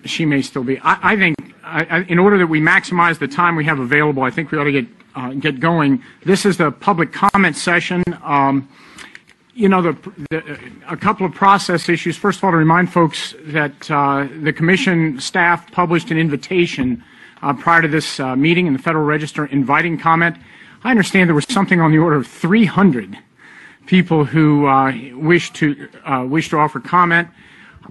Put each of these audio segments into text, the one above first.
She may still be. I think in order that we maximize the time we have available, I think we ought to get going. This is the public comment session. You know, a couple of process issues. First of all, to remind folks that the Commission staff published an invitation prior to this meeting in the Federal Register inviting comment. I understand there was something on the order of 300 people who wish to offer comment.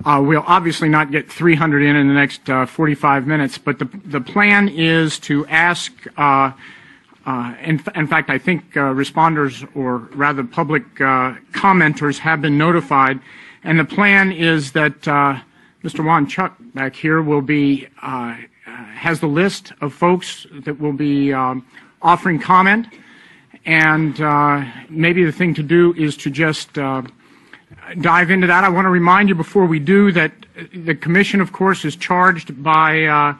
We'll obviously not get 300 in the next 45 minutes, but the plan is to ask, in fact, I think responders, or rather public commenters, have been notified, and the plan is that Mr. Juan Chuck back here will be has the list of folks that will be offering comment, and maybe the thing to do is to just dive into that. I want to remind you before we do that the Commission, of course, is charged by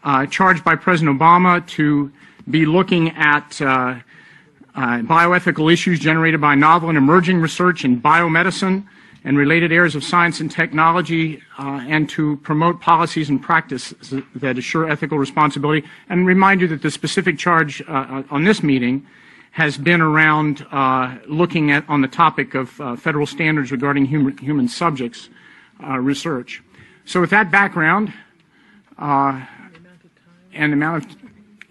President Obama to be looking at bioethical issues generated by novel and emerging research in biomedicine and related areas of science and technology, and to promote policies and practices that assure ethical responsibility. And remind you that the specific charge on this meeting has been around looking at on the topic of federal standards regarding human subjects research. So with that background and the amount of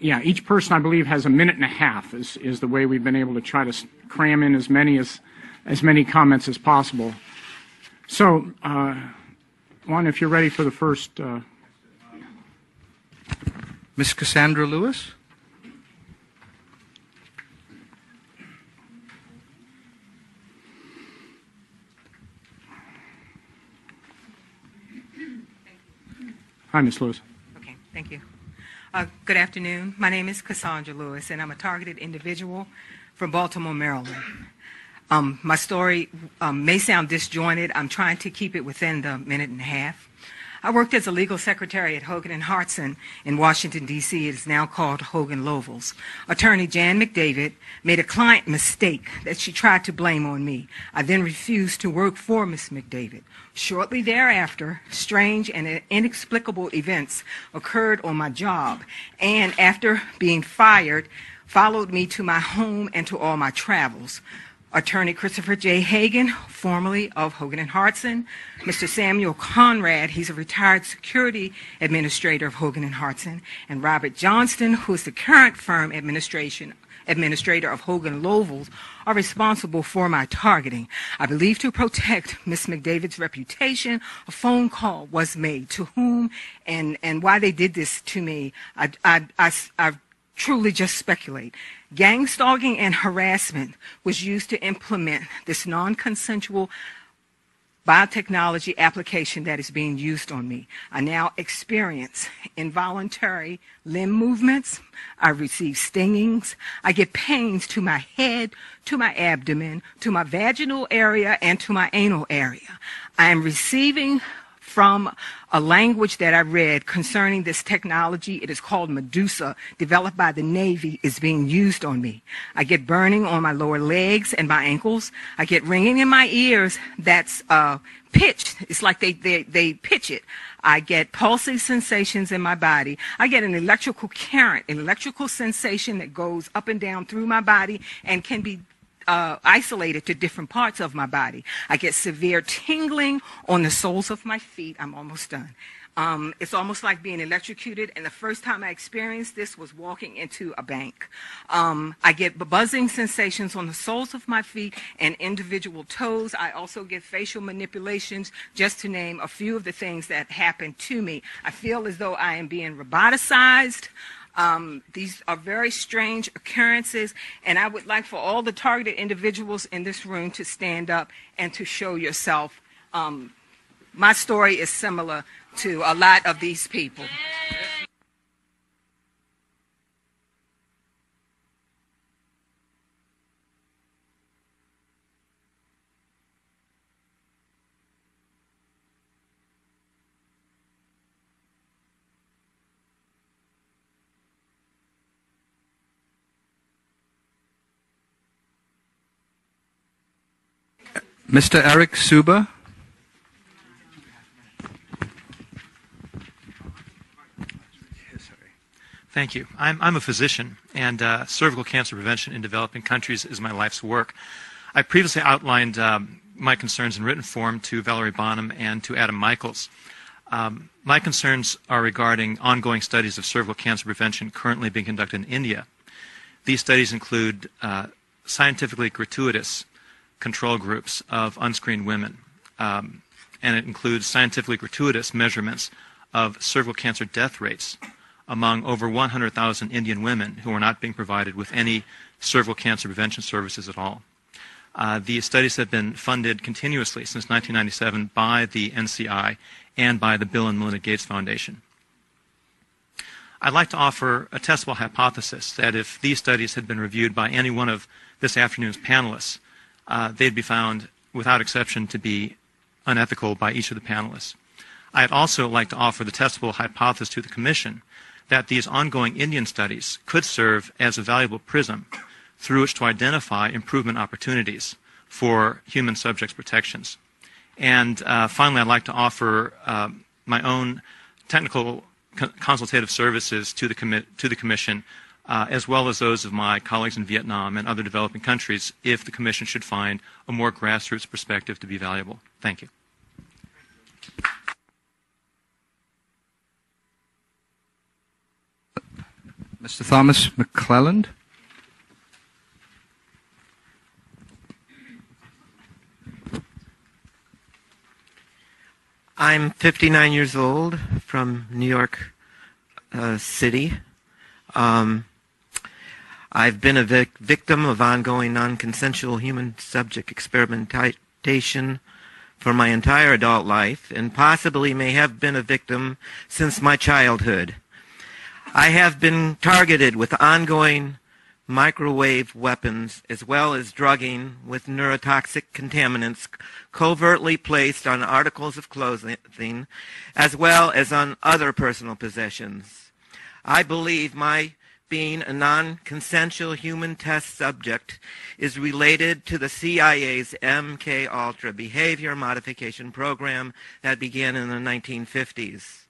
each person, I believe, has a minute and a half is the way we've been able to try to cram in as many comments as possible. So, Juan, if you're ready for the first. Ms. Cassandra Lewis. Hi, Ms. Lewis. Okay, thank you. Good afternoon. My name is Cassandra Lewis, and I'm a targeted individual from Baltimore, Maryland. My story may sound disjointed. I'm trying to keep it within the minute and a half. I worked as a legal secretary at Hogan & Hartson in Washington, D.C. It is now called Hogan Lovells. Attorney Jan McDavid made a client mistake that she tried to blame on me. I then refused to work for Ms. McDavid. Shortly thereafter, strange and inexplicable events occurred on my job, and after being fired, followed me to my home and to all my travels. Attorney Christopher J. Hagan, formerly of Hogan & Hartson, Mr. Samuel Conrad, he's a retired security administrator of Hogan & Hartson, and Robert Johnston, who is the current firm administrator of Hogan Lovells, are responsible for my targeting. I believe to protect Ms. McDavid's reputation, a phone call was made. To whom and why they did this to me, I truly just speculate. Gang stalking and harassment was used to implement this non-consensual biotechnology application that is being used on me. I now experience involuntary limb movements. I receive stingings. I get pains to my head, to my abdomen, to my vaginal area, and to my anal area. I am receiving from a language that I read concerning this technology. It is called Medusa, developed by the Navy, is being used on me. I get burning on my lower legs and my ankles. I get ringing in my ears that's pitched. It's like they pitch it. I get pulsing sensations in my body. I get an electrical current, an electrical sensation that goes up and down through my body and can be isolated to different parts of my body. I get severe tingling on the soles of my feet. I'm almost done. It's almost like being electrocuted, and the first time I experienced this was walking into a bank. I get buzzing sensations on the soles of my feet and individual toes. I also get facial manipulations, just to name a few of the things that happen to me. I feel as though I am being roboticized. These are very strange occurrences, and I would like for all the targeted individuals in this room to stand up and to show yourself. My story is similar to a lot of these people. Mr. Eric Suba. Thank you. I'm a physician, and cervical cancer prevention in developing countries is my life's work. I previously outlined my concerns in written form to Valerie Bonham and to Adam Michaels. My concerns are regarding ongoing studies of cervical cancer prevention currently being conducted in India. These studies include scientifically gratuitous control groups of unscreened women, and it includes scientifically gratuitous measurements of cervical cancer death rates among over 100,000 Indian women who are not being provided with any cervical cancer prevention services at all. These studies have been funded continuously since 1997 by the NCI and by the Bill and Melinda Gates Foundation. I'd like to offer a testable hypothesis that if these studies had been reviewed by any one of this afternoon's panelists, they'd be found, without exception, to be unethical by each of the panelists. I'd also like to offer the testable hypothesis to the Commission that these ongoing Indian studies could serve as a valuable prism through which to identify improvement opportunities for human subjects' protections. And finally, I'd like to offer my own technical consultative services to the Commission, as well as those of my colleagues in Vietnam and other developing countries, if the Commission should find a more grassroots perspective to be valuable. Thank you. Mr. Thomas McClelland. I'm 59 years old from New York City. I've been a victim of ongoing non-consensual human subject experimentation for my entire adult life, and possibly may have been a victim since my childhood. I have been targeted with ongoing microwave weapons as well as drugging with neurotoxic contaminants covertly placed on articles of clothing as well as on other personal possessions. I believe my being a non-consensual human test subject is related to the CIA's MK-Ultra behavior modification program that began in the 1950s.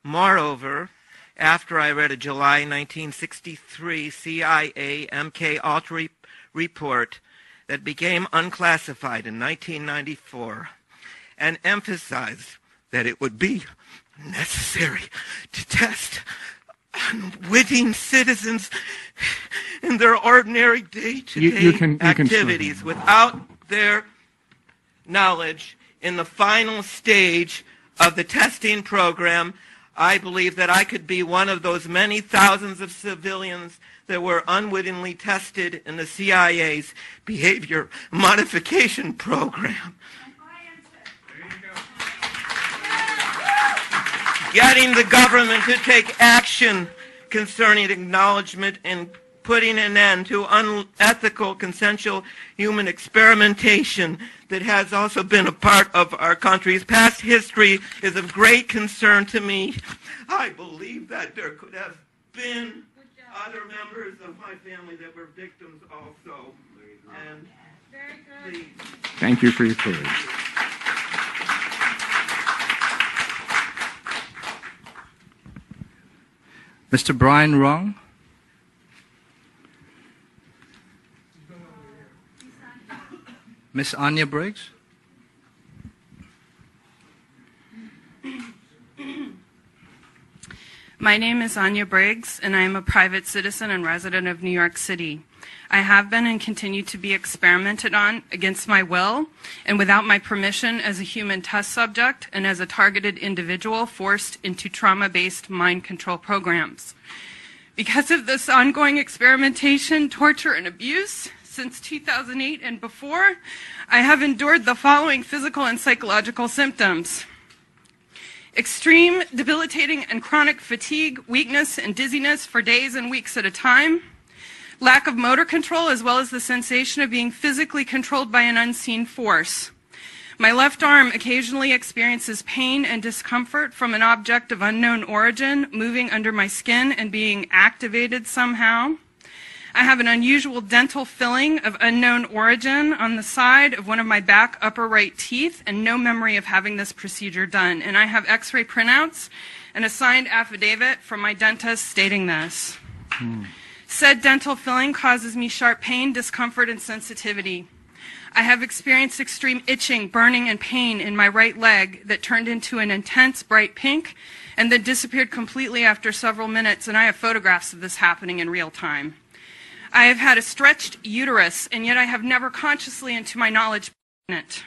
Moreover, after I read a July 1963 CIA MK-Ultra report that became unclassified in 1994 and emphasized that it would be necessary to test unwitting citizens in their ordinary day-to-day activities without their knowledge in the final stage of the testing program, I believe that I could be one of those many thousands of civilians that were unwittingly tested in the CIA's behavior modification program. Getting the government to take action concerning acknowledgement and putting an end to unethical consensual human experimentation that has also been a part of our country's past history is of great concern to me. I believe that there could have been other members of my family that were victims also. And please. Thank you for your courage. Mr. Brian Wrong. Miss Anya Briggs. My name is Anya Briggs, and I am a private citizen and resident of New York City. I have been and continue to be experimented on against my will and without my permission as a human test subject and as a targeted individual forced into trauma-based mind control programs. Because of this ongoing experimentation, torture, and abuse, since 2008 and before, I have endured the following physical and psychological symptoms: extreme, debilitating, and chronic fatigue, weakness, and dizziness for days and weeks at a time, lack of motor control, as well as the sensation of being physically controlled by an unseen force. My left arm occasionally experiences pain and discomfort from an object of unknown origin moving under my skin and being activated somehow. I have an unusual dental filling of unknown origin on the side of one of my back upper right teeth and no memory of having this procedure done. And I have x-ray printouts and a signed affidavit from my dentist stating this. Said dental filling causes me sharp pain, discomfort, and sensitivity. I have experienced extreme itching, burning, and pain in my right leg that turned into an intense bright pink and then disappeared completely after several minutes, and I have photographs of this happening in real time. I have had a stretched uterus, and yet I have never consciously, and to my knowledge, been pregnant.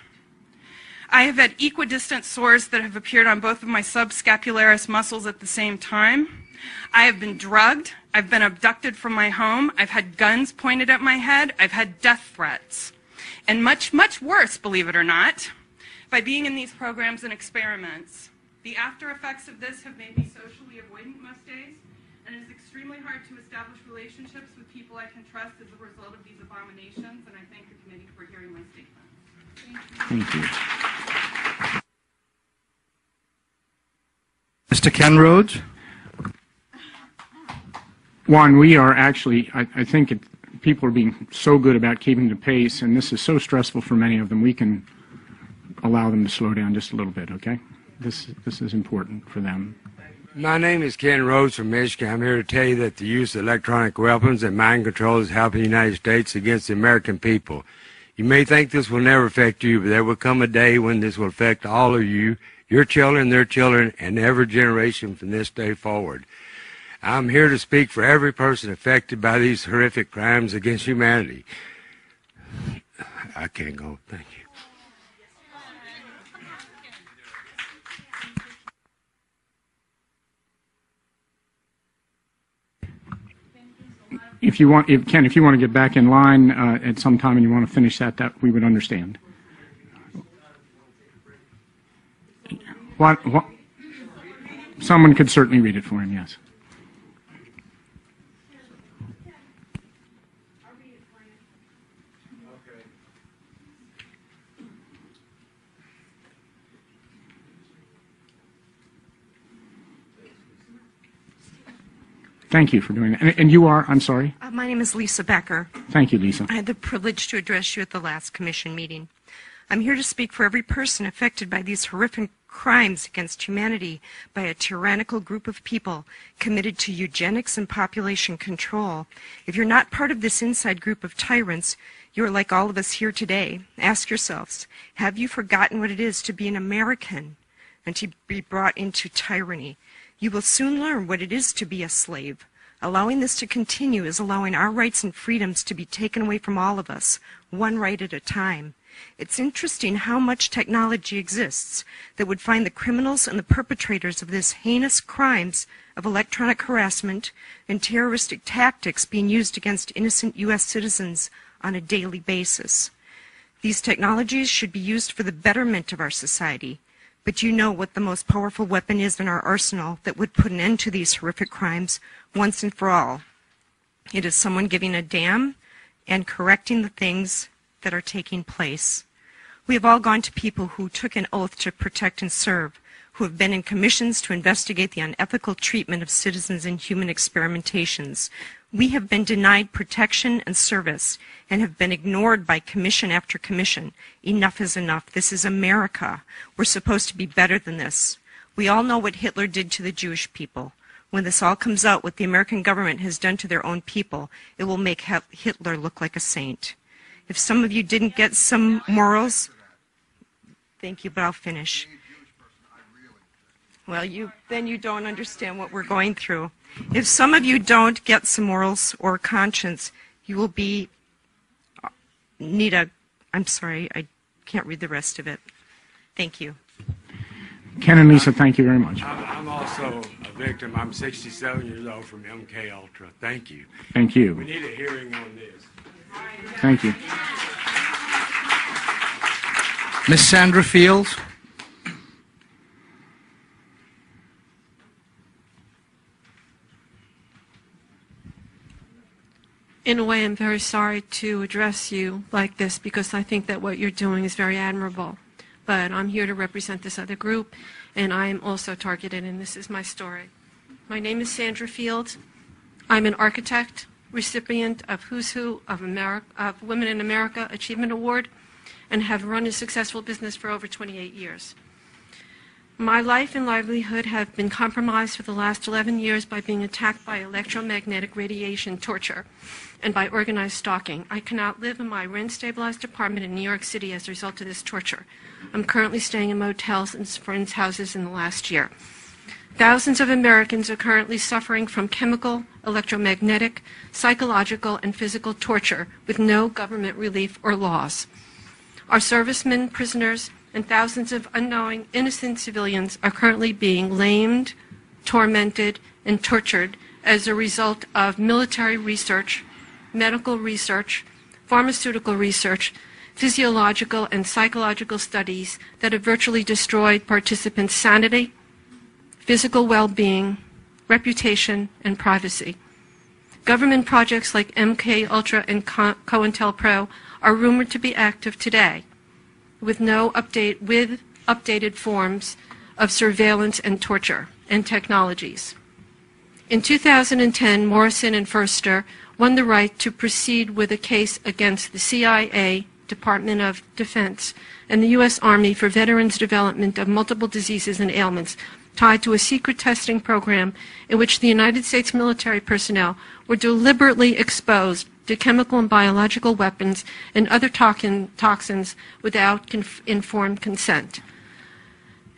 I have had equidistant sores that have appeared on both of my subscapularis muscles at the same time. I have been drugged. I've been abducted from my home. I've had guns pointed at my head. I've had death threats. And much, much worse, believe it or not, by being in these programs and experiments. The after effects of this have made me socially avoidant most days, and it is extremely hard to establish relationships with people I can trust as a result of these abominations, and I thank the committee for hearing my statement. Thank you. Mr. Ken Rhodes? Juan, we are actually, I think people are being so good about keeping the pace, and this is so stressful for many of them, we can allow them to slow down just a little bit, okay? This is important for them. My name is Ken Rhodes from Michigan. I'm here to tell you that the use of electronic weapons and mind control is helping the United States against the American people. You may think this will never affect you, but there will come a day when this will affect all of you, your children, their children, and every generation from this day forward. I'm here to speak for every person affected by these horrific crimes against humanity. I can't go. Thank you. If you want, Ken, if you want to get back in line at some time and you want to finish that we would understand. What? Someone could certainly read it for him, yes. Thank you for doing that. And you are, I'm sorry? My name is Lisa Becker. Thank you, Lisa. I had the privilege to address you at the last commission meeting. I'm here to speak for every person affected by these horrific crimes against humanity by a tyrannical group of people committed to eugenics and population control. If you're not part of this inside group of tyrants, you're like all of us here today. Ask yourselves, have you forgotten what it is to be an American and to be brought into tyranny? You will soon learn what it is to be a slave. Allowing this to continue is allowing our rights and freedoms to be taken away from all of us, one right at a time. It's interesting how much technology exists that would find the criminals and the perpetrators of this heinous crimes of electronic harassment and terroristic tactics being used against innocent U.S. citizens on a daily basis. These technologies should be used for the betterment of our society. But you know what the most powerful weapon is in our arsenal that would put an end to these horrific crimes once and for all. It is someone giving a damn and correcting the things that are taking place. We have all gone to people who took an oath to protect and serve, who have been in commissions to investigate the unethical treatment of citizens in human experimentations. We have been denied protection and service and have been ignored by commission after commission. Enough is enough. This is America. We're supposed to be better than this. We all know what Hitler did to the Jewish people. When this all comes out, what the American government has done to their own people, it will make Hitler look like a saint. If some of you didn't get some morals, thank you, but I'll finish. Well, then you don't understand what we're going through. If some of you don't get some morals or conscience, you will I'm sorry, I can't read the rest of it. Thank you. Ken and Lisa, thank you very much. I'm also a victim. I'm 67 years old from MK Ultra. Thank you. Thank you. We need a hearing on this. Thank you. Miss Sandra Fields? In a way, I'm very sorry to address you like this because I think that what you're doing is very admirable. But I'm here to represent this other group, and I am also targeted, and this is my story. My name is Sandra Fields. I'm an architect. recipient of Who's Who of Women in America Achievement Award, and have run a successful business for over 28 years. My life and livelihood have been compromised for the last 11 years by being attacked by electromagnetic radiation torture and by organized stalking. I cannot live in my rent-stabilized apartment in New York City as a result of this torture. I'm currently staying in motels and friends' houses in the last year. Thousands of Americans are currently suffering from chemical, electromagnetic, psychological, and physical torture with no government relief or laws. Our servicemen, prisoners, and thousands of unknowing, innocent civilians are currently being lamed, tormented, and tortured as a result of military research, medical research, pharmaceutical research, physiological and psychological studies that have virtually destroyed participants' sanity, physical well-being, reputation, and privacy. Government projects like MKUltra and COINTELPRO are rumored to be active today, with updated forms of surveillance and torture and technologies. In 2010, Morrison and Furster won the right to proceed with a case against the CIA, Department of Defense, and the U.S. Army for veterans' development of multiple diseases and ailments tied to a secret testing program in which the United States military personnel were deliberately exposed to chemical and biological weapons and other toxins without informed consent.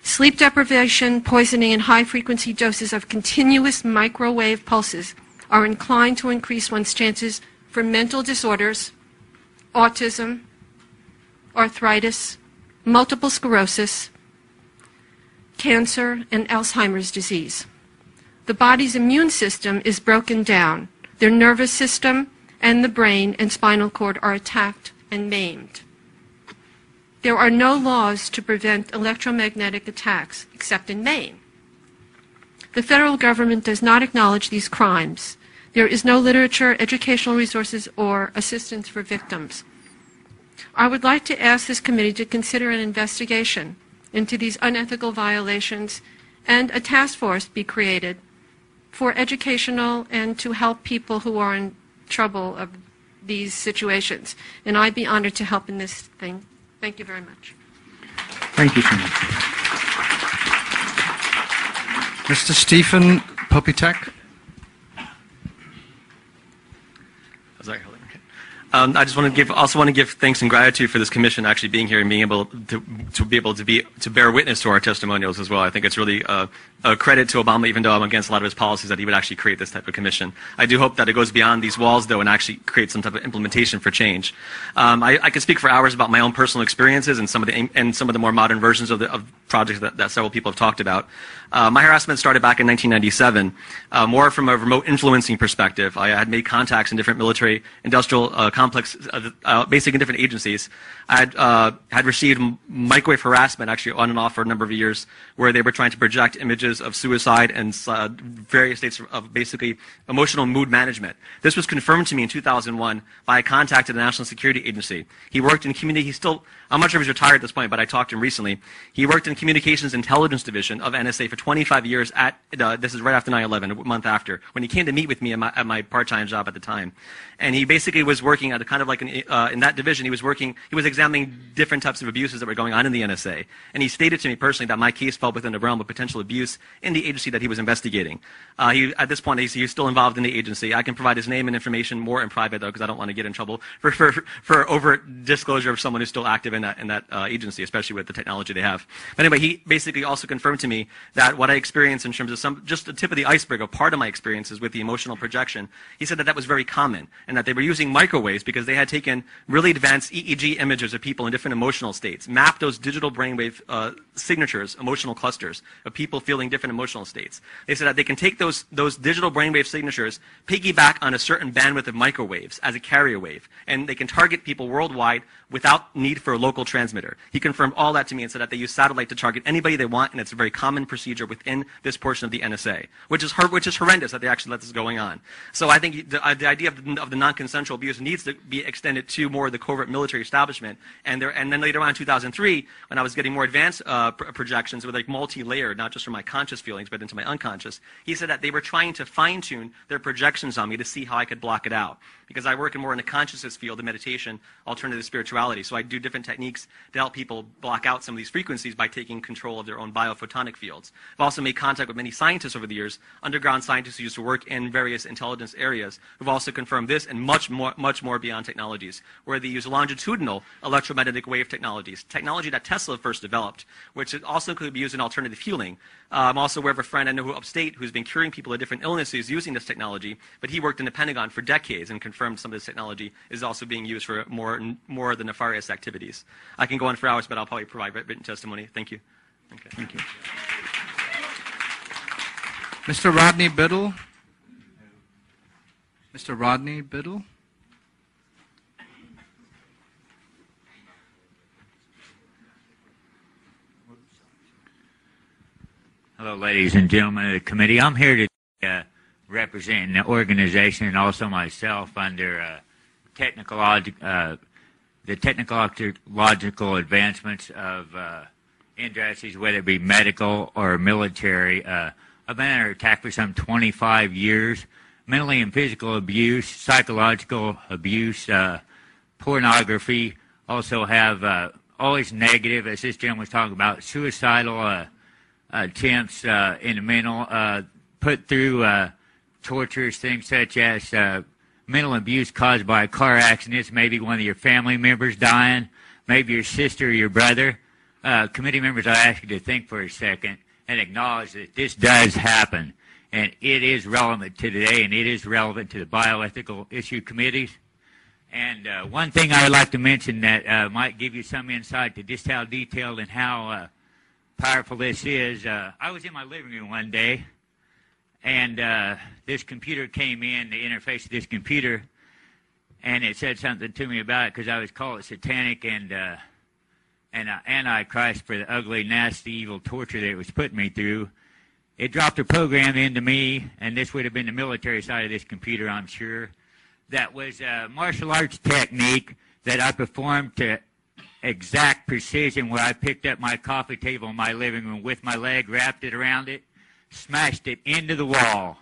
Sleep deprivation, poisoning, and high-frequency doses of continuous microwave pulses are inclined to increase one's chances for mental disorders, autism, arthritis, multiple sclerosis, cancer, and Alzheimer's disease. The body's immune system is broken down. Their nervous system and the brain and spinal cord are attacked and maimed. There are no laws to prevent electromagnetic attacks except in Maine. The federal government does not acknowledge these crimes. There is no literature, educational resources, or assistance for victims. I would like to ask this committee to consider an investigation into these unethical violations and a task force be created for educational and to help people who are in trouble of these situations. And I'd be honored to help in this thing. Thank you very much. Thank you so much. Mr. Stephen Popitek. I just want to give thanks and gratitude for this commission actually being here and being able to bear witness to our testimonials as well. I think it's really a credit to Obama, even though I'm against a lot of his policies, that he would actually create this type of commission. I do hope that it goes beyond these walls, though, and actually creates some type of implementation for change. I could speak for hours about my own personal experiences and some of the more modern versions of projects that several people have talked about. My harassment started back in 1997, more from a remote influencing perspective. I had made contacts in different military industrial complex, basically in different agencies. I had received microwave harassment actually on and off for a number of years, where they were trying to project images of suicide and various states of basically emotional mood management. This was confirmed to me in 2001 by a contact at the National Security Agency. He worked in community, I'm not sure if he's retired at this point, but I talked to him recently. He worked in Communications Intelligence Division of NSA for 25 years this is right after 9/11, a month after, when he came to meet with me at my part-time job at the time. And he basically was working at a kind of like in that division, he was examining different types of abuses that were going on in the NSA. And he stated to me personally that my case fell within the realm of potential abuse in the agency that he was investigating. At this point, he's still involved in the agency. I can provide his name and information more in private, though, because I don't want to get in trouble for overt disclosure of someone who's still active in that agency, especially with the technology they have. But anyway, he basically also confirmed to me that what I experienced in terms of just the tip of the iceberg of part of my experiences with the emotional projection, he said that was very common, and that they were using microwaves because they had taken really advanced EEG images of people in different emotional states, mapped those digital brainwave signatures, emotional clusters of people feeling different emotional states. They said that they can take those digital brainwave signatures, piggyback on a certain bandwidth of microwaves as a carrier wave, and they can target people worldwide without need for a local transmitter. He confirmed all that to me and said that they use satellite to target anybody they want, and it's a very common procedure within this portion of the NSA, which is horrendous that they actually let this going on. So I think the idea of the non-consensual abuse needs to be extended to more of the covert military establishment. And then later on in 2003, when I was getting more advanced projections with like multi-layered, not just from my conscious feelings, but into my unconscious, he said that they were trying to fine-tune their projections on me to see how I could block it out. Because I work more in the consciousness field of meditation, alternative spirituality. So I do different techniques to help people block out some of these frequencies by taking control of their own biophotonic fields. I've also made contact with many scientists over the years, underground scientists who used to work in various intelligence areas, who've also confirmed this and much more beyond technologies, where they use longitudinal electromagnetic wave technologies, technology that Tesla first developed, which also could be used in alternative healing. I'm also aware of a friend I know upstate who's been curing people of different illnesses using this technology, but he worked in the Pentagon for decades and confirmed some of this technology is also being used for more of the nefarious activities. I can go on for hours, but I'll probably provide written testimony. Thank you. Okay. Thank you. Mr. Rodney Biddle. Mr. Rodney Biddle. Hello, ladies and gentlemen of the committee. I'm here to represent an organization and also myself under the technological advancements of industries, whether it be medical or military. I've been under attack for some 25 years. Mentally and physical abuse, psychological abuse, pornography. Also have always negative, as this gentleman was talking about, suicidal attempts in the mental, put through tortures, things such as mental abuse caused by car accidents, maybe one of your family members dying, maybe your sister or your brother. Committee members, I ask you to think for a second and acknowledge that this does happen, and it is relevant to today, and it is relevant to the bioethical issue committees. And one thing I would like to mention that might give you some insight to just how detailed and how powerful this is. I was in my living room one day, and this computer came in, the interface of this computer, and it said something to me about it because I was called satanic and antichrist for the ugly, nasty, evil torture that it was putting me through. It dropped a program into me, and this would have been the military side of this computer, I'm sure, that was a martial arts technique that I performed to exact precision, where I picked up my coffee table in my living room with my leg, wrapped it around it, smashed it into the wall.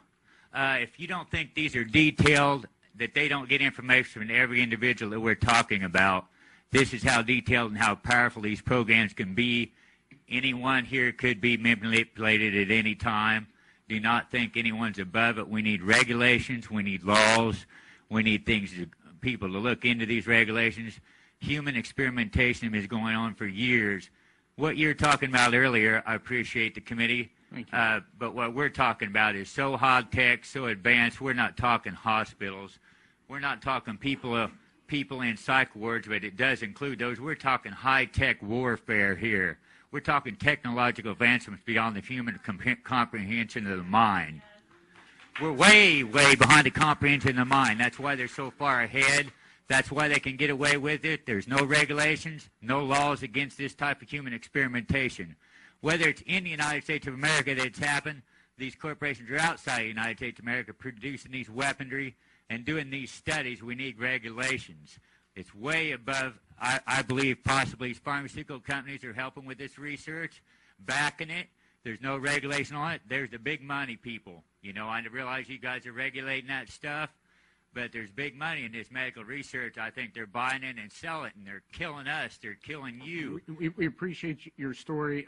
If you don't think these are detailed, that they don't get information from every individual that we're talking about, this is how detailed and how powerful these programs can be. Anyone here could be manipulated at any time. Do not think anyone's above it. We need regulations. We need laws. We need people to look into these regulations. Human experimentation is going on for years. What you're talking about earlier, I appreciate the committee. Thank you. But what we're talking about is so high-tech, so advanced. We're not talking hospitals. We're not talking people in psych wards, but it does include those. We're talking high-tech warfare here. We're talking technological advancements beyond the human comprehension of the mind. We're way, way behind the comprehension of the mind. That's why they're so far ahead. That's why they can get away with it. There's no regulations, no laws against this type of human experimentation. Whether it's in the United States of America that it's happened, these corporations are outside the United States of America producing these weaponry and doing these studies. We need regulations. It's way above, I believe, possibly pharmaceutical companies are helping with this research, backing it. There's no regulation on it. There's the big money people. You know, I realize you guys are regulating that stuff, but there's big money in this medical research. I think they're buying it and selling it, and they're killing us. They're killing you. We appreciate your story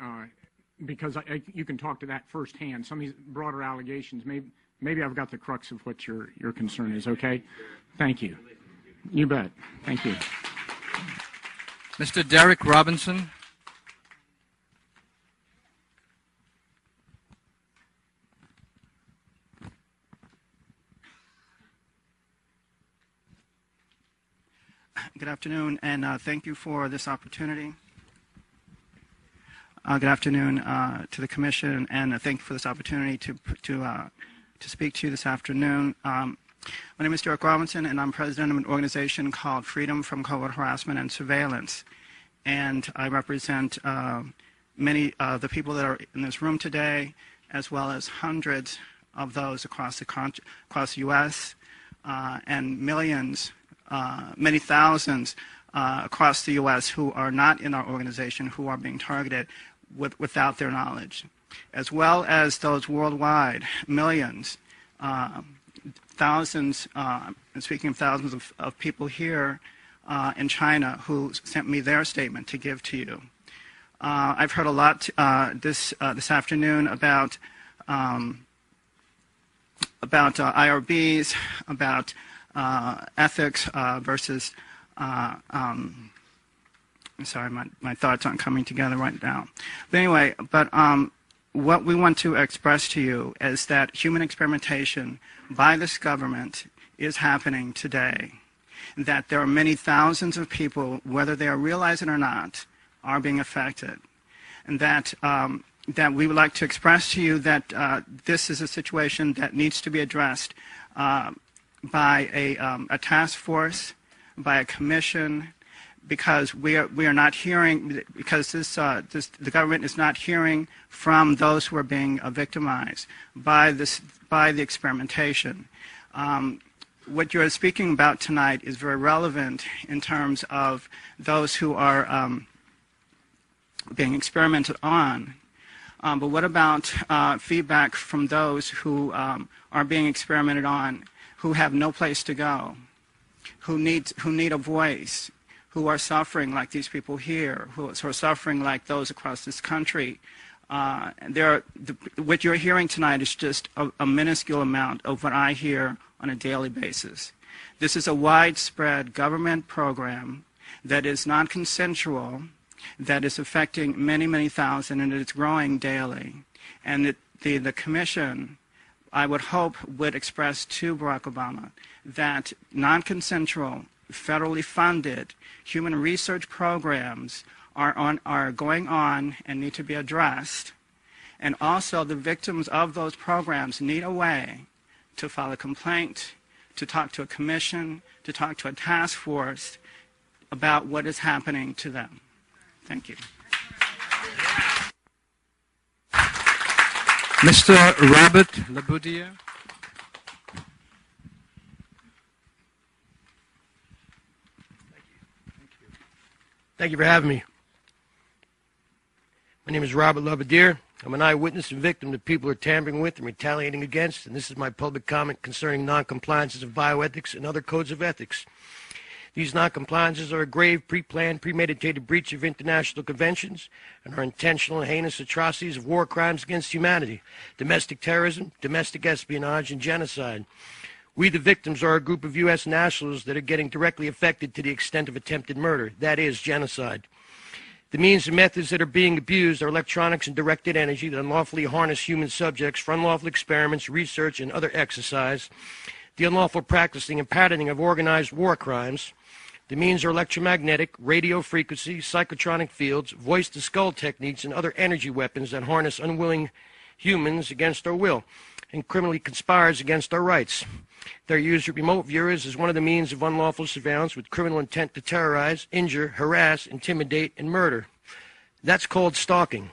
because you can talk to that firsthand. Some of these broader allegations, maybe I've got the crux of what your concern is, okay? Thank you. You bet. Thank you. Mr. Derek Robinson. Good afternoon, and thank you for this opportunity. Good afternoon to the Commission, and thank you for this opportunity to speak to you this afternoon. My name is Derek Robinson, and I'm president of an organization called Freedom from Covert Harassment and Surveillance. And I represent many of the people that are in this room today, as well as hundreds of those across the U.S. And millions, many thousands across the U.S. who are not in our organization, who are being targeted without their knowledge, as well as those worldwide, millions, thousands, speaking of thousands of people here in China who sent me their statement to give to you. I've heard a lot this afternoon about IRBs, about ethics versus. I'm sorry, my thoughts aren't coming together right now. But anyway, what we want to express to you is that human experimentation by this government is happening today. That there are many thousands of people, whether they are realizing it or not, are being affected. And that we would like to express to you that this is a situation that needs to be addressed by a task force, by a commission, because we are not hearing, because the government is not hearing from those who are being victimized by the experimentation. What you're speaking about tonight is very relevant in terms of those who are being experimented on. But what about feedback from those who are being experimented on, who have no place to go, who need a voice, who are suffering like these people here, who are suffering like those across this country? What you're hearing tonight is just a minuscule amount of what I hear on a daily basis. This is a widespread government program that is non-consensual, that is affecting many, many thousand, and it's growing daily. And the commission, I would hope, would express to Barack Obama that non-consensual, federally funded human research programs are going on and need to be addressed. And also the victims of those programs need a way to file a complaint, to talk to a commission, to talk to a task force about what is happening to them. Thank you. Mr. Robert Laboudier. Thank you for having me. My name is Robert Laboudier. I'm an eyewitness and victim that people are tampering with and retaliating against, and this is my public comment concerning noncompliances of bioethics and other codes of ethics. These noncompliances are a grave, pre-planned, premeditated breach of international conventions and are intentional and heinous atrocities of war crimes against humanity, domestic terrorism, domestic espionage, and genocide. We, the victims, are a group of U.S. nationals that are getting directly affected to the extent of attempted murder. That is genocide. The means and methods that are being abused are electronics and directed energy that unlawfully harness human subjects for unlawful experiments, research, and other exercise, the unlawful practicing and patterning of organized war crimes. The means are electromagnetic, radio frequency, psychotronic fields, voice-to-skull techniques, and other energy weapons that harness unwilling humans against our will and criminally conspires against our rights. They're used with remote viewers as one of the means of unlawful surveillance with criminal intent to terrorize, injure, harass, intimidate, and murder. That's called stalking,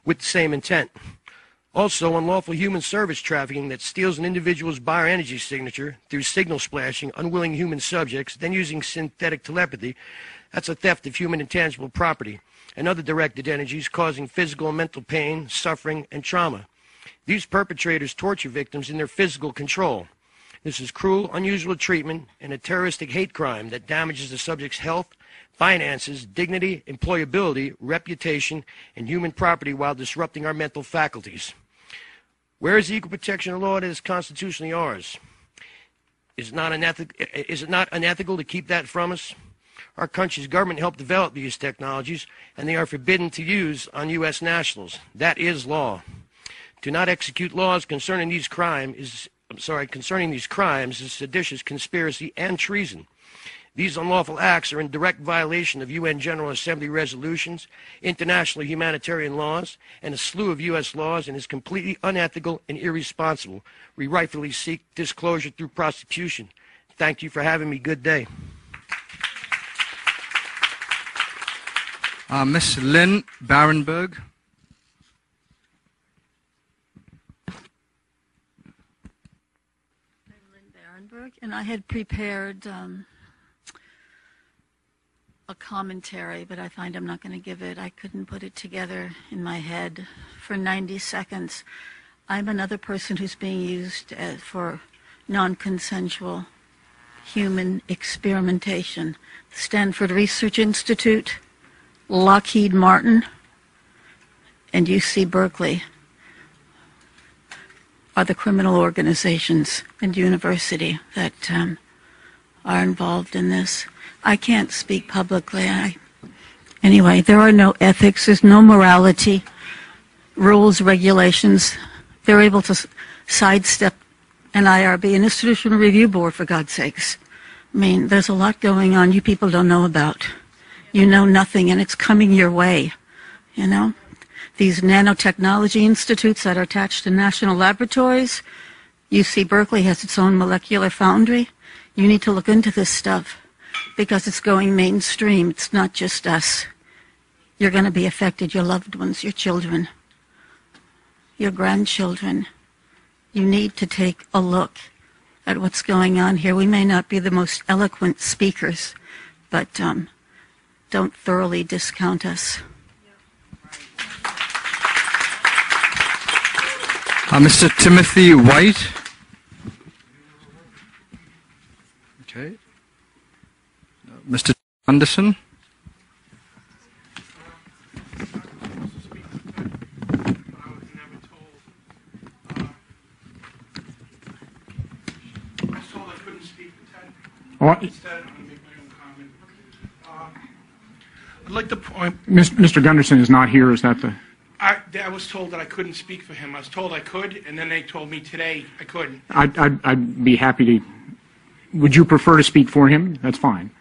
with the same intent. Also, unlawful human service trafficking that steals an individual's bioenergy signature through signal splashing unwilling human subjects, then using synthetic telepathy. That's a theft of human intangible property and other directed energies causing physical and mental pain, suffering, and trauma. These perpetrators torture victims in their physical control. This is cruel, unusual treatment and a terroristic hate crime that damages the subject's health, finances, dignity, employability, reputation, and human property while disrupting our mental faculties. Where is the equal protection law that is constitutionally ours? Is it not unethical to keep that from us? Our country's government helped develop these technologies, and they are forbidden to use on U.S. nationals. That is law. To not execute laws concerning these crimes is seditious conspiracy and treason. These unlawful acts are in direct violation of UN General Assembly resolutions, international humanitarian laws, and a slew of U.S. laws, and is completely unethical and irresponsible. We rightfully seek disclosure through prosecution. Thank you for having me. Good day. Miss Lynn Barenberg. And I had prepared a commentary, but I find I'm not going to give it. I couldn't put it together in my head for 90 seconds. I'm another person who's being used for non-consensual human experimentation. The Stanford Research Institute, Lockheed Martin, and UC Berkeley are the criminal organizations and university that are involved in this. I can't speak publicly. Anyway, there are no ethics. There's no morality, rules, regulations. They're able to sidestep an IRB, an institutional review board, for God's sakes. I mean, there's a lot going on you people don't know about. You know nothing, and it's coming your way, you know? These nanotechnology institutes that are attached to national laboratories. UC Berkeley has its own molecular foundry. You need to look into this stuff because it's going mainstream. It's not just us. You're going to be affected, your loved ones, your children, your grandchildren. You need to take a look at what's going on here. We may not be the most eloquent speakers, but don't thoroughly discount us. Mr. Timothy White. Okay. Mr. Anderson. I'd like to point. Mr. Gunderson is not here. Is that the? I was told that I couldn't speak for him. I was told I could, and then they told me today I couldn't. I'd be happy to. Would you prefer to speak for him? That's fine.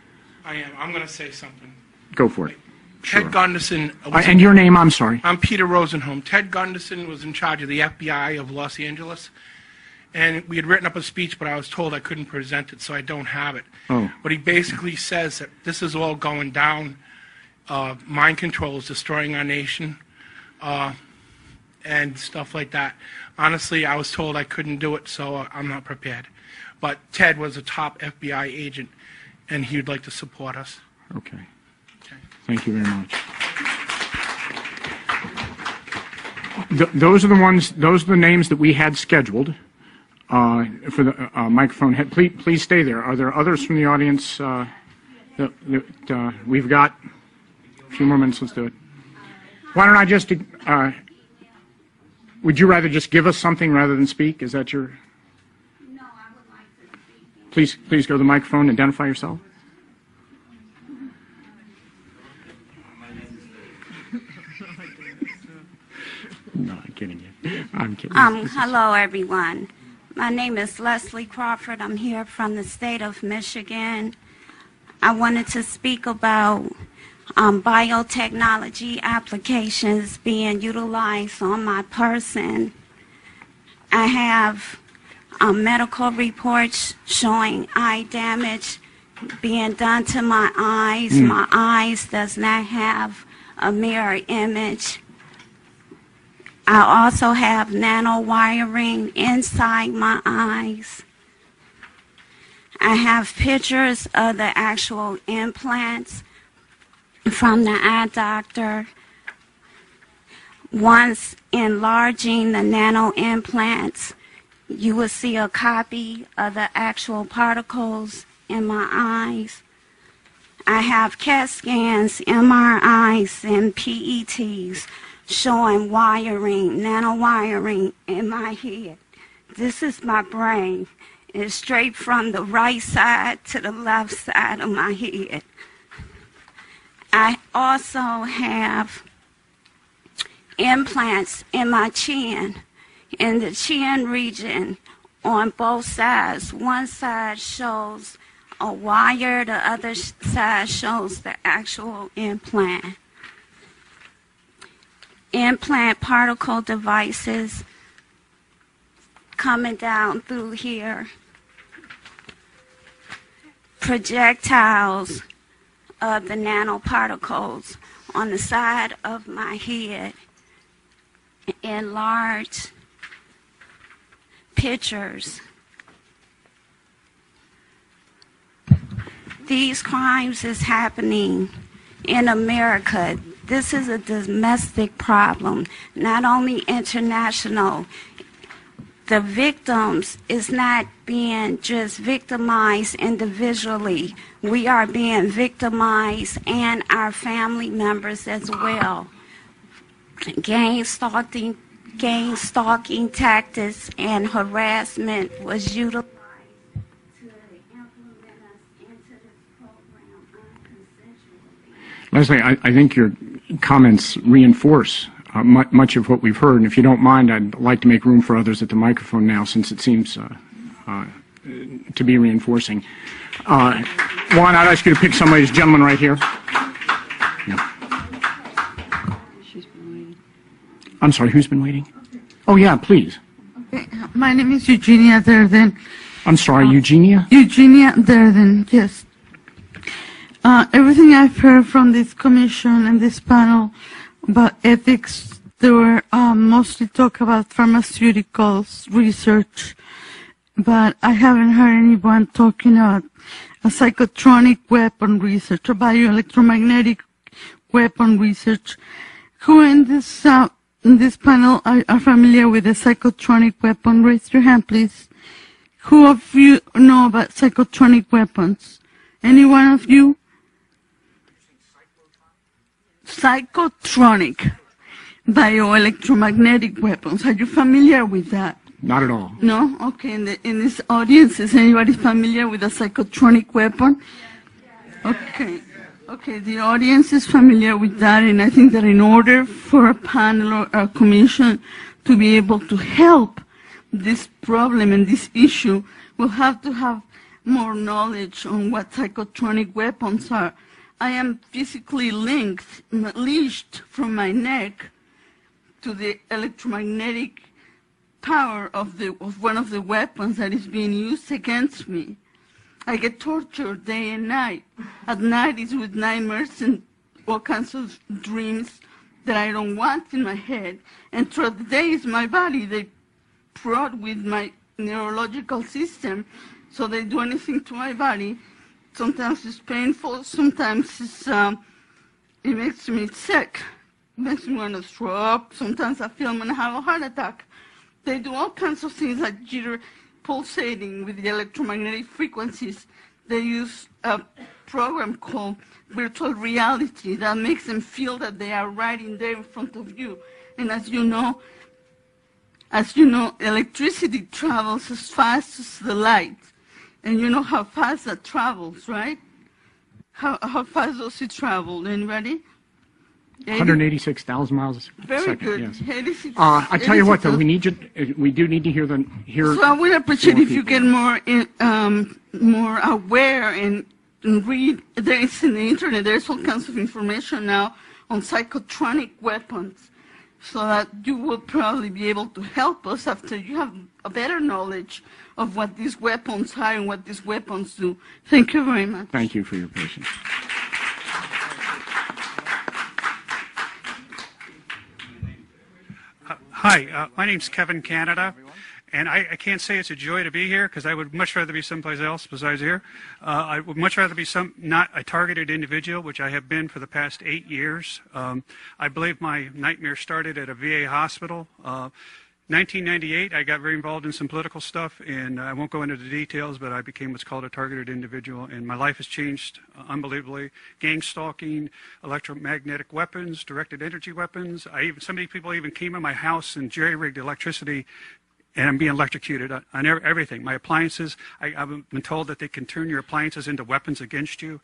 I am. I'm going to say something. Go for it. Sure. Ted Gunderson. And your name, I'm sorry. I'm Peter Rosenholm. Ted Gunderson was in charge of the FBI of Los Angeles. And we had written up a speech, but I was told I couldn't present it, so I don't have it. Oh. But he basically says that this is all going down. Mind control is destroying our nation. And stuff like that. Honestly, I was told I couldn't do it, so I'm not prepared. But Ted was a top FBI agent, and he would like to support us. Okay. Thank you very much. Those are the ones. Those are the names that we had scheduled for the microphone. Please stay there. Are there others from the audience? We've got a few more minutes. Let's do it. Why don't I just? Would you rather just give us something rather than speak? Is that your? No, I would like to speak. Please go to the microphone. Identify yourself. No, I'm kidding you. I'm kidding. Hello, everyone. My name is Leslie Crawford. I'm here from the state of Michigan. I wanted to speak about biotechnology applications being utilized on my person. I have medical reports showing eye damage being done to my eyes. My eyes does not have a mirror image. I also have nanowiring inside my eyes. I have pictures of the actual implants from the eye doctor. Once enlarging the nano implants, you will see a copy of the actual particles in my eyes. I have CAT scans, MRIs, and PETs showing wiring, nanowiring in my head. This is my brain. It's straight from the right side to the left side of my head. I also have implants in my chin, in the chin region on both sides. One side shows a wire, the other side shows the actual implant. Implant particle devices coming down through here. Projectiles of the nanoparticles on the side of my head in large pictures. These crimes is happening in America. This is a domestic problem, not only international. The victims is not being just victimized individually. We are being victimized and our family members as well. Gang stalking tactics and harassment was utilized to implement us into this program unconsensually. Leslie, I think your comments reinforce much of what we've heard, and if you don't mind, I'd like to make room for others at the microphone now, since it seems to be reinforcing. Juan, I'd ask you to pick somebody, this gentleman right here. Yeah. I'm sorry, who's been waiting? Oh, yeah, please. Okay. My name is Eugenia Durden. I'm sorry, Eugenia? Eugenia Durden, yes. Everything I've heard from this commission and this panel about ethics, they were mostly talk about pharmaceuticals research, but I haven't heard anyone talking about a psychotronic weapon research or bioelectromagnetic weapon research. Who in this panel are familiar with the psychotronic weapon? Raise your hand, please. Who of you know about psychotronic weapons? Any one of you? Psychotronic bioelectromagnetic weapons. Are you familiar with that? Not at all. No? Okay. In this audience, is anybody familiar with a psychotronic weapon? Okay. Okay, the audience is familiar with that, and I think that in order for a panel or a commission to be able to help this problem and this issue, we'll have to have more knowledge on what psychotronic weapons are. I am physically leashed from my neck to the electromagnetic power of one of the weapons that is being used against me. I get tortured day and night. At night it's with nightmares and all kinds of dreams that I don't want in my head. And throughout the day it's my body. They prod with my neurological system, so they do anything to my body. Sometimes it's painful, sometimes it makes me sick. It makes me want to throw up. Sometimes I feel I'm going to have a heart attack. They do all kinds of things like jitter, pulsating with the electromagnetic frequencies. They use a program called virtual reality that makes them feel that they are right in there in front of you. And as you know, electricity travels as fast as the light. And you know how fast that travels, right? How fast does it travel? Anybody? 186,000 miles a second. Very good. Yes. 86, I tell you what, though, we do need to hear So I would appreciate if you get more aware and read. There is in the internet. There's all kinds of information now on psychotronic weapons, so that you will probably be able to help us after you have a better knowledge of what these weapons are and what these weapons do. Thank you very much. Thank you for your patience. Hi, my name's Kevin Canada, and I can't say it's a joy to be here because I would much rather be someplace else besides here. I would much rather be not a targeted individual, which I have been for the past 8 years. I believe my nightmare started at a VA hospital. 1998, I got very involved in some political stuff, and I won't go into the details, but I became what's called a targeted individual, and my life has changed unbelievably. Gang stalking, electromagnetic weapons, directed energy weapons. Some people even came in my house and jerry-rigged electricity, and I'm being electrocuted on everything. My appliances, I've been told that they can turn your appliances into weapons against you.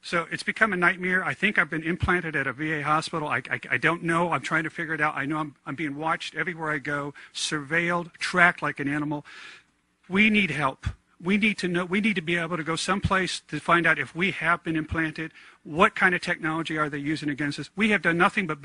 So it's become a nightmare. I think I've been implanted at a VA hospital. I don't know. I'm trying to figure it out. I know I'm being watched everywhere I go, surveilled, tracked like an animal. We need help. We need to know, we need to be able to go someplace to find out if we have been implanted, what kind of technology are they using against us. We have done nothing but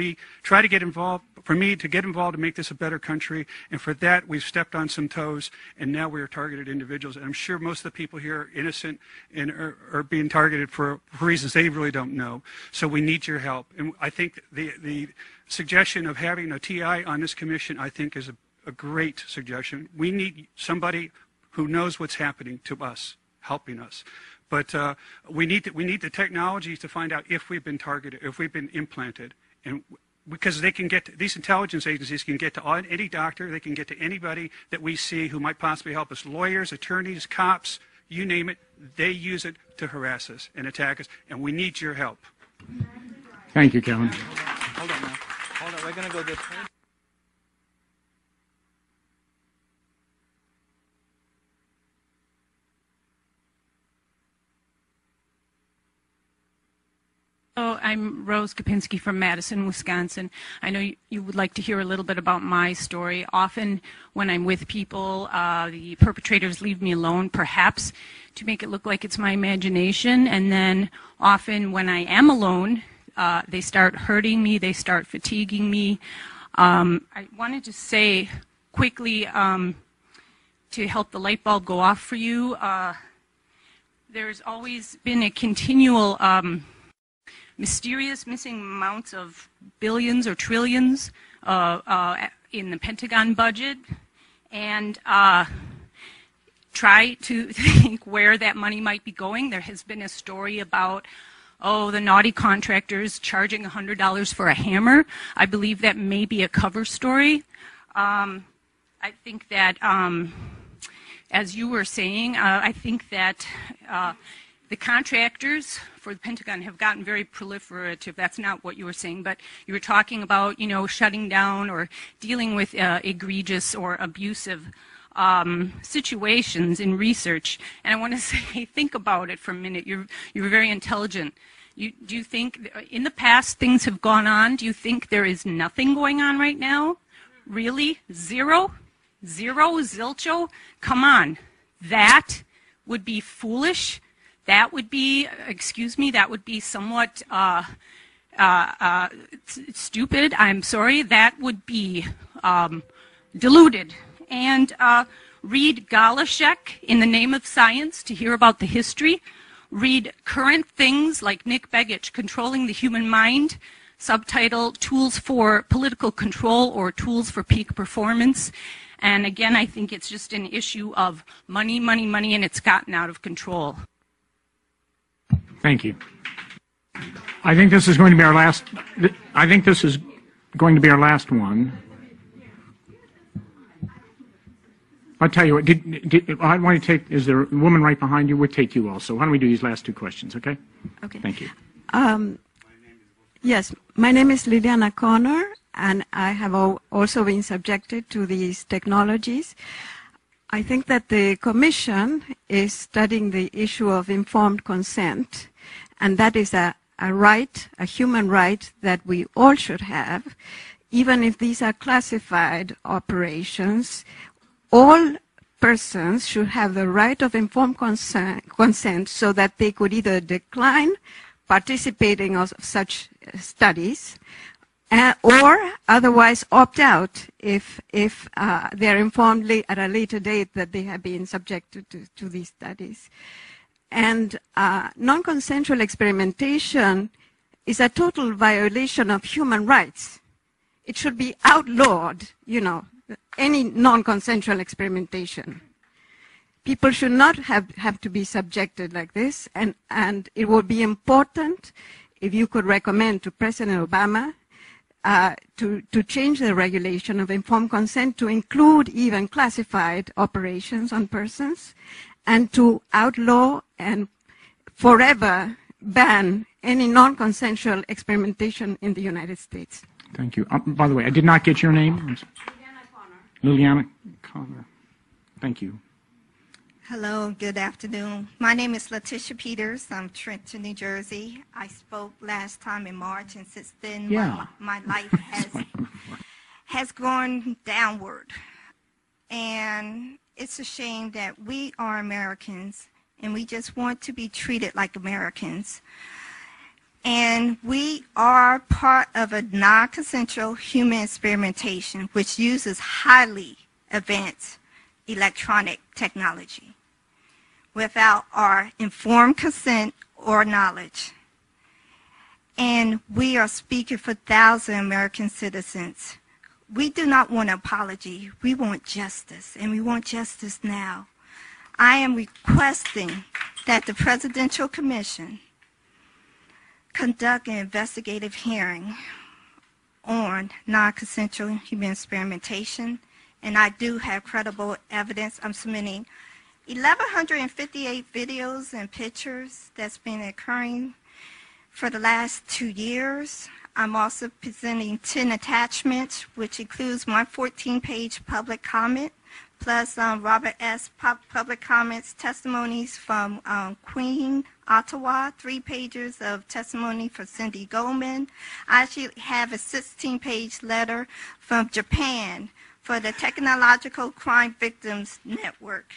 try to get involved, for me to get involved to make this a better country, and for that we've stepped on some toes, and now we are targeted individuals. And I'm sure most of the people here are innocent and are being targeted for reasons they really don't know. So we need your help. And I think the suggestion of having a TI on this commission, I think, is a great suggestion. We need somebody who knows what's happening to us, helping us. But we need the technology to find out if we've been targeted, if we've been implanted, and because they can get these intelligence agencies can get to any doctor, they can get to anybody that we see who might possibly help us, lawyers, attorneys, cops, you name it. They use it to harass us and attack us, and we need your help. Thank you, Kevin. Hold on now. Hold on. We're going to go this way. Hello, I'm Rose Kopinski from Madison, Wisconsin. I know you would like to hear a little bit about my story. Often when I'm with people, the perpetrators leave me alone, perhaps to make it look like it's my imagination. And then often when I am alone, they start hurting me, they start fatiguing me. I wanted to say quickly to help the light bulb go off for you, there's always been a continual mysterious missing amounts of billions or trillions in the Pentagon budget, and try to think where that money might be going. There has been a story about, the naughty contractors charging $100 for a hammer. I believe that may be a cover story. I think that, as you were saying, I think that the contractors for the Pentagon have gotten very proliferative. That's not what you were saying, but you were talking about, shutting down or dealing with egregious or abusive situations in research. And I want to say, think about it for a minute. You're very intelligent. Do you think in the past things have gone on? Do you think there is nothing going on right now? Really? Zero? Zilcho? Come on. That would be foolish. That would be, that would be somewhat stupid. I'm sorry. That would be deluded. And read Galashek, In the Name of Science, to hear about the history. Read current things like Nick Begich, Controlling the Human Mind, subtitle Tools for Political Control or Tools for Peak Performance. And again, I think it's just an issue of money, money, money, and it's gotten out of control. Thank you. I think this is going to be our last. I think this is going to be our last one. I'll tell you what. I want to take. Is there a woman right behind you? We'll take you also. Why don't we do these last two questions? Okay. Okay. Thank you. Yes, my name is Liliana Connor, and I have also been subjected to these technologies. I think that the Commission is studying the issue of informed consent, and that is a right, a human right that we all should have, even if these are classified operations. All persons should have the right of informed consent so that they could either decline participating of such studies or otherwise opt out if they are informed at a later date that they have been subjected to these studies. And non-consensual experimentation is a total violation of human rights. It should be outlawed, any non-consensual experimentation. People should not have to be subjected like this, and it would be important if you could recommend to President Obama to change the regulation of informed consent to include even classified operations on persons, and to outlaw and forever ban any non-consensual experimentation in the United States. Thank you. By the way, I did not get your name. Liliana Connor. Thank you. Hello, good afternoon. My name is Letitia Peters. I'm Trenton, New Jersey. I spoke last time in March, and since then my life has gone downward. And it's a shame that we are Americans and we just want to be treated like Americans. And we are part of a non-consensual human experimentation which uses highly advanced electronic technology without our informed consent or knowledge. And we are speaking for thousands of American citizens. We do not want an apology. We want justice, and we want justice now. I am requesting that the Presidential Commission conduct an investigative hearing on non-consensual human experimentation, and I do have credible evidence. I'm submitting 1,158 videos and pictures that's been occurring for the last 2 years. I'm also presenting 10 attachments, which includes one 14-page public comment, plus Robert S. public comments, testimonies from Queen, Ottawa, 3 pages of testimony for Cindy Goldman. I actually have a 16-page letter from Japan for the Technological Crime Victims Network.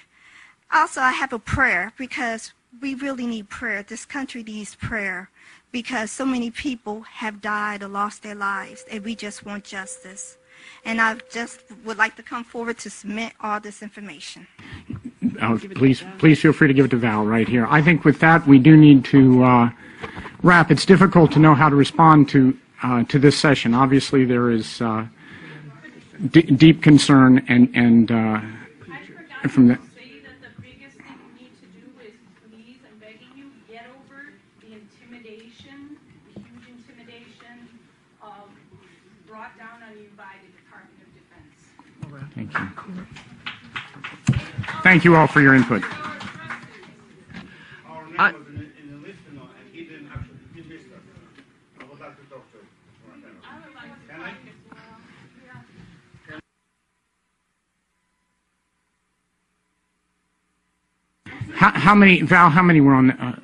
Also, I have a prayer because we really need prayer. This country needs prayer because so many people have died or lost their lives, and we just want justice. And I just would like to come forward to submit all this information. Please feel free to give it to Val right here. I think with that we do need to wrap. It's difficult to know how to respond to this session. Obviously, there is deep concern and from the. Thank you. Thank you all for your input. How many, Val, how many were on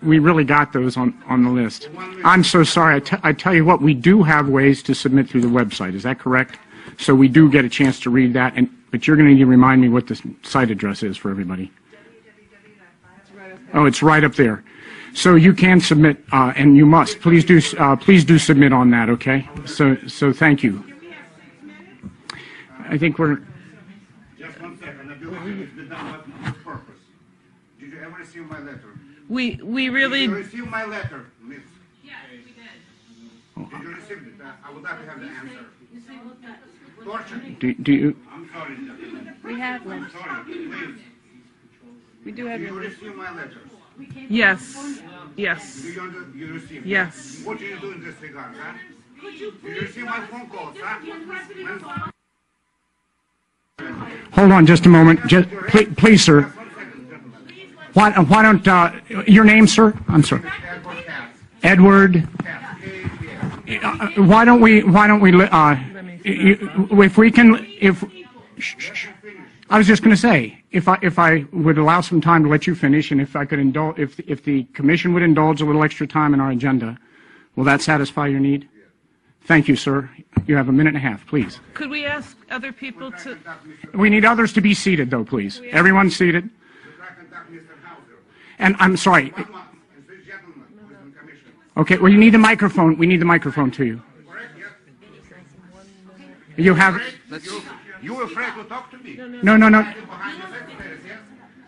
we really got those on the list. I'm so sorry. I tell you what, we do have ways to submit through the website. Is that correct? So we do get a chance to read that, but you're going to need to remind me what the site address is for everybody. Oh, it's right up there. So you can submit, and you must. Please do submit on that, okay? So thank you. I think we're. Just 1 second. I believe it's been done with purpose. Did you ever receive my letter? We really. Did you receive my letter, Liz? Yes, we did. Did you receive it? I would like to have the answer. Torture. Do you? I'm sorry. We have I'm sorry. Please. We do have Did your you list. receive my letter? Yes. Yes. Do you receive it? Yes. What do you do in this regard, huh? Did you receive my phone calls, huh? Hold on just a moment. Please, sir. Why don't your name, sir? I'm sorry. Edward. Why don't we if we can I was just going to say if I would allow some time to let you finish, and if I could indulge, if the commission would indulge a little extra time in our agenda, will that satisfy your need? Thank you, sir. You have 1.5 minutes, please. Could we ask other people to? We need others to be seated, though, please. Everyone seated. And I'm sorry. Okay, well, you need the microphone. We need the microphone to you. You have. You were afraid to talk to me? No.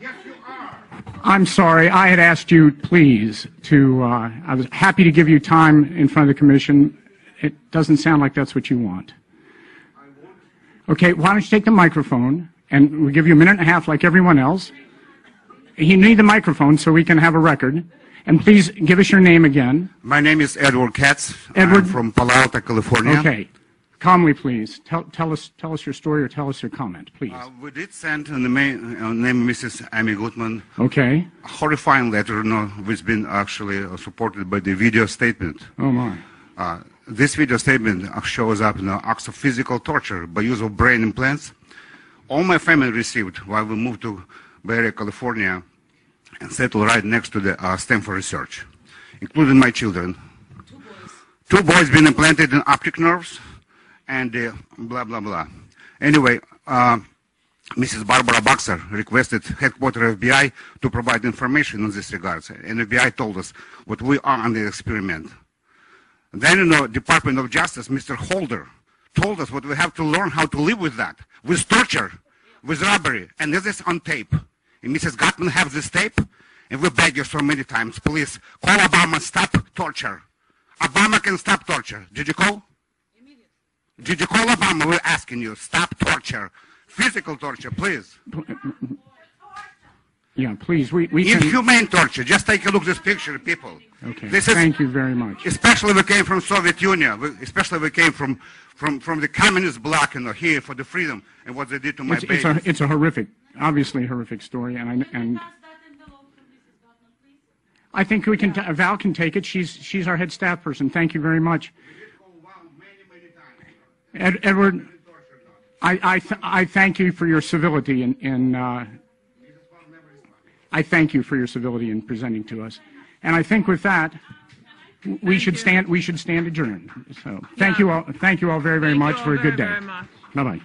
Yes, you are. I'm sorry. I had asked you, please, to. I was happy to give you time in front of the commission. It doesn't sound like that's what you want. Okay, why don't you take the microphone, and we'll give you 1.5 minutes like everyone else. You need the microphone so we can have a record. And please give us your name again. My name is Edward Katz. Edward. I'm from Palo Alto, California. Okay. Calmly, please. Tell us your story or tell us your comment, please. We did send the name Mrs. Amy Goodman. Okay. A horrifying letter, which has been actually supported by the video statement. Oh, my. This video statement shows up acts of physical torture by use of brain implants. All my family received while we moved to Bay Area, California, and settled right next to the Stanford research, including my children. 2 boys been implanted in optic nerves, and blah, blah, blah. Anyway, Mrs. Barbara Boxer requested headquarters FBI to provide information in this regards, and FBI told us what we are on the experiment. Then, Department of Justice, Mr. Holder, told us what we have to learn how to live with that, with torture, with robbery, and this is on tape. And Mrs. Gottman has this tape, and we beg you so many times, please call Obama, stop torture. Obama can stop torture. Did you call? Did you call Obama? We're asking you, stop torture. Physical torture, please. Yeah, please. We can... Inhumane torture. Just take a look at this picture, people. Okay. Thank you very much. Especially we came from Soviet Union. Especially we came from the communist bloc, here for the freedom and what they did to my baby. It's a horrific, obviously horrific story, and I think we can. Val can take it. She's our head staff person. Thank you very much. Edward, I thank you for your civility I thank you for your civility in presenting to us, and I think with that we should stand adjourned. So thank you all very much for a good day. Bye bye.